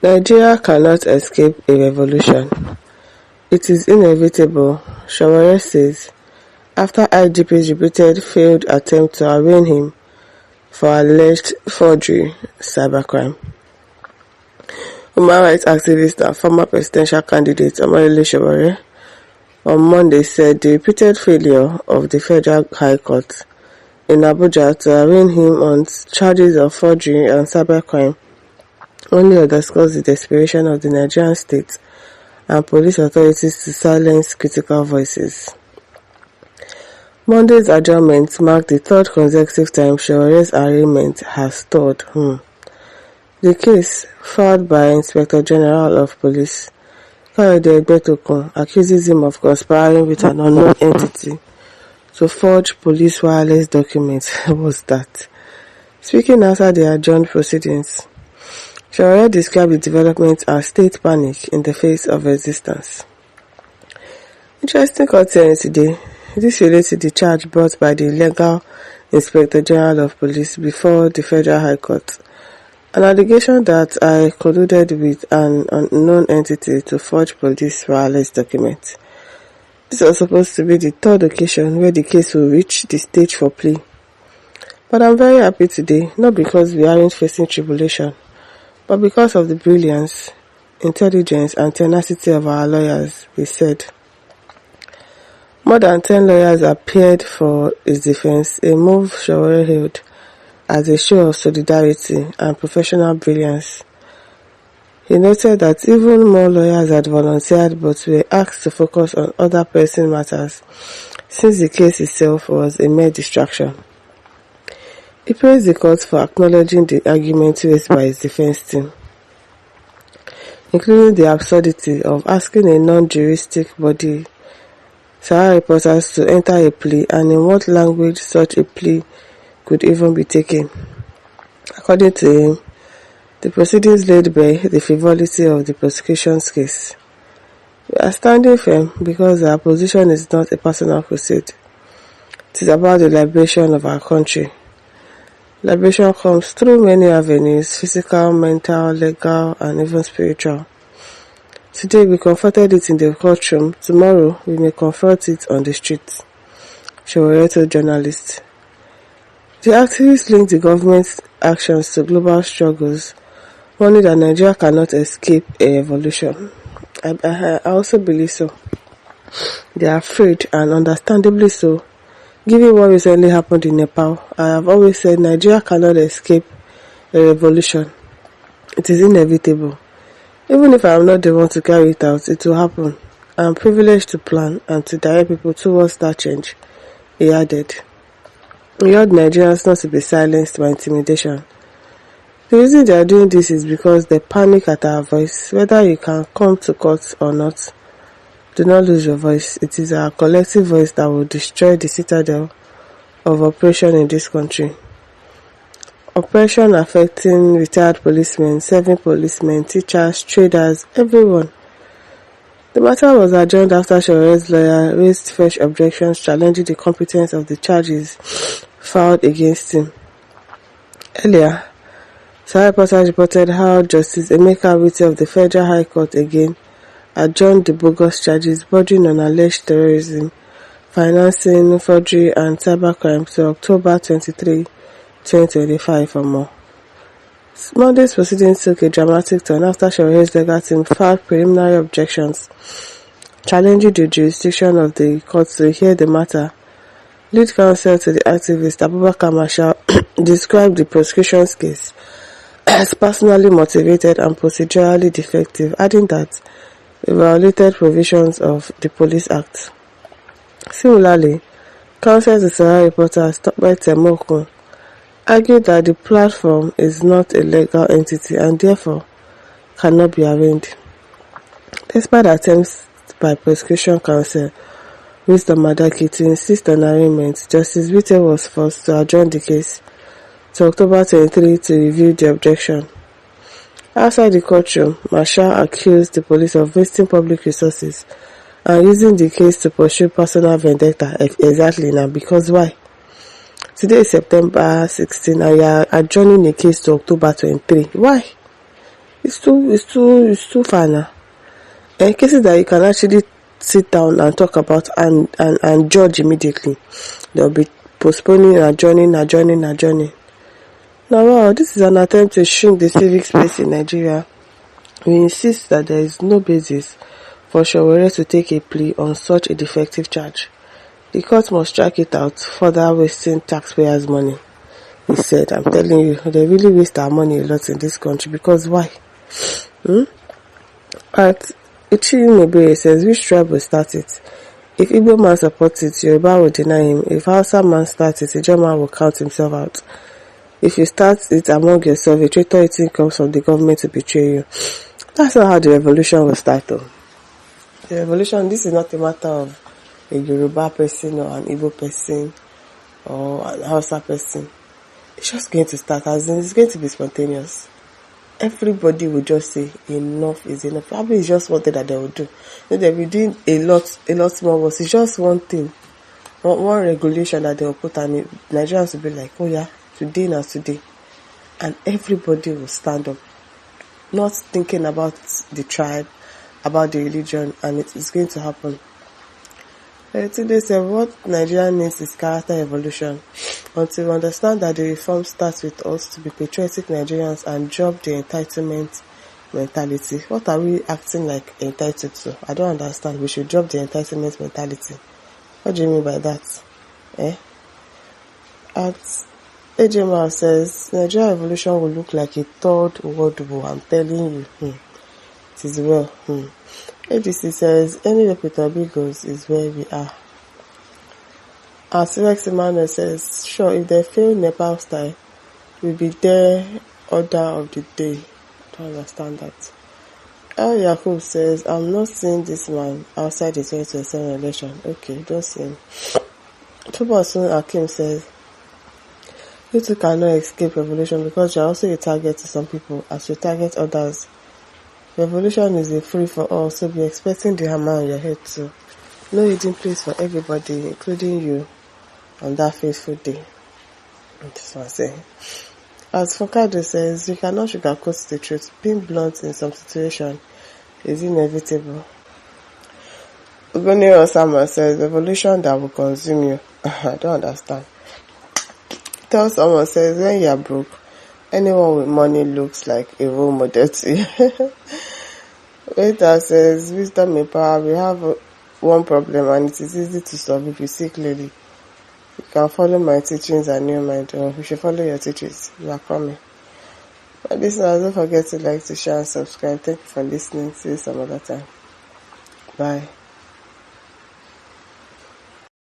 Nigeria cannot escape a revolution. It is inevitable, Sowore says, after IGP's repeated failed attempt to arraign him for alleged forgery cybercrime. Human rights activist and former presidential candidate Omoyele Sowore on Monday said the repeated failure of the Federal High Court in Abuja to arraign him on charges of forgery and cybercrime only underscores the desperation of the Nigerian state and police authorities to silence critical voices. Monday's adjournment marked the third consecutive time Sowore's arraignment has stalled. The case, filed by Inspector General of Police Kayode Egbetokun, accuses him of conspiring with an unknown entity to forge police wireless documents. What's that? Speaking after the adjourned proceedings, Sowore described the development as state panic in the face of resistance. Interesting content today. This relates to the charge brought by the Legal Inspector General of Police before the Federal High Court. An allegation that I colluded with an unknown entity to forge police wireless documents. This was supposed to be the third occasion where the case will reach the stage for plea. But I'm very happy today, not because we aren't facing tribulation, but because of the brilliance, intelligence, and tenacity of our lawyers, he said. More than 10 lawyers appeared for his defense, a move Sowore hailed as a show of solidarity and professional brilliance. He noted that even more lawyers had volunteered but were asked to focus on other pressing matters since the case itself was a mere distraction. He praised the court for acknowledging the arguments raised by his defense team, including the absurdity of asking a non-juristic body, Sahara reporters, to enter a plea and in what language such a plea could even be taken. According to him, the proceedings laid bare the frivolity of the prosecution's case. We are standing firm because our position is not a personal crusade. It is about the liberation of our country. Liberation comes through many avenues: physical, mental, legal, and even spiritual. Today we confronted it in the courtroom. Tomorrow we may confront it on the streets, Sowore told journalists. The activists linked the government's actions to global struggles, warning that Nigeria cannot escape a revolution. I also believe so. They are afraid, and understandably so, given what recently happened in Nepal. I have always said Nigeria cannot escape a revolution. It is inevitable. Even if I am not the one to carry it out, it will happen. I am privileged to plan and to direct people towards that change, he added. We urge Nigerians not to be silenced by intimidation. The reason they are doing this is because they panic at our voice. Whether you can come to court or not, do not lose your voice. It is our collective voice that will destroy the citadel of oppression in this country. Oppression affecting retired policemen, serving policemen, teachers, traders, everyone. The matter was adjourned after Sowore's lawyer raised fresh objections challenging the competence of the charges filed against him. Earlier, Sahara reporters reported how Justice Emeka Wite of the Federal High Court again adjourned the bogus charges bordering on alleged terrorism, financing, forgery, and cybercrime to October 23, 2025 for more. Monday's proceedings took a dramatic turn after Sowore's legal team filed preliminary objections challenging the jurisdiction of the court to hear the matter. Lead counsel to the activist, Abubakar Marshal, described the prosecution's case as personally motivated and procedurally defective, adding that it violated provisions of the Police Act. Similarly, counsel to Sahara reporters, Tope Temokun, argued that the platform is not a legal entity and therefore cannot be arraigned. Despite attempts by prosecution counsel Wisdom Madaki to insist on arraignment, Justice Wite was forced to adjourn the case to October 23 to review the objection. Outside the courtroom, Marshal accused the police of wasting public resources and using the case to pursue personal vendetta. Exactly now, because why? Today is September 16 and you are adjourning the case to October 23. Why? It's too far now. And cases that you can actually sit down and talk about and judge immediately, they'll be postponing, adjourning. Now, wow, this is an attempt to shrink the civic space in Nigeria. We insist that there is no basis for Sowore to take a plea on such a defective charge. The court must strike it out, further wasting taxpayers' money. He said, I'm telling you, they really waste our money a lot in this country, because why? At Ichimebe says, which tribe will start it? If Igbo man supports it, Yoruba will deny him. If Hausa man starts it, Ijoma will count himself out. If you start it among yourself, a traitor eating comes from the government to betray you. That's not how the revolution will start, though. The revolution, this is not a matter of a Yoruba person or an Igbo person or an Hausa person. It's just going to start, as in it's going to be spontaneous. Everybody will just say enough is enough. Probably it's just one thing that they will do. They'll be doing a lot more, but it's just one thing, one regulation that they will put, and Nigerians will be like, oh yeah, today now today, and everybody will stand up, not thinking about the tribe, about the religion, and it is going to happen. Today said, what Nigeria needs is character evolution. Until we understand that the reform starts with us to be patriotic Nigerians and drop the entitlement mentality. What are we acting like entitled to? I don't understand. We should drop the entitlement mentality. What do you mean by that? At AJMR says, Nigeria evolution will look like a third world war. I'm telling you. It is well. ADC says, any reputable goes is where we are. As Rex Emmanuel says, sure, if they fail Nepal style, we'll be there order of the day. Don't understand that. El Yakub says, I'm not seeing this man outside the 2027 election. Okay, don't see him. Tubasun Akim says, you two cannot escape revolution because you're also a target to some people as you target others. Revolution is a free for all, so be expecting the hammer on your head too. No hidden place for everybody, including you, on that fateful day. That's what I'm saying. As Fokado says, you cannot sugarcoat the truth. Being blunt in some situation is inevitable. Ubeni Osama says, revolution that will consume you. I don't understand. Tell someone says, when you are broke, anyone with money looks like a role model to you. Later says, wisdom and power, we have one problem and it is easy to solve if you see clearly. You can follow my teachings and new mind, or you should follow your teachings. You are coming. But listeners, don't forget to like, to share and subscribe. Thank you for listening. See you some other time. Bye.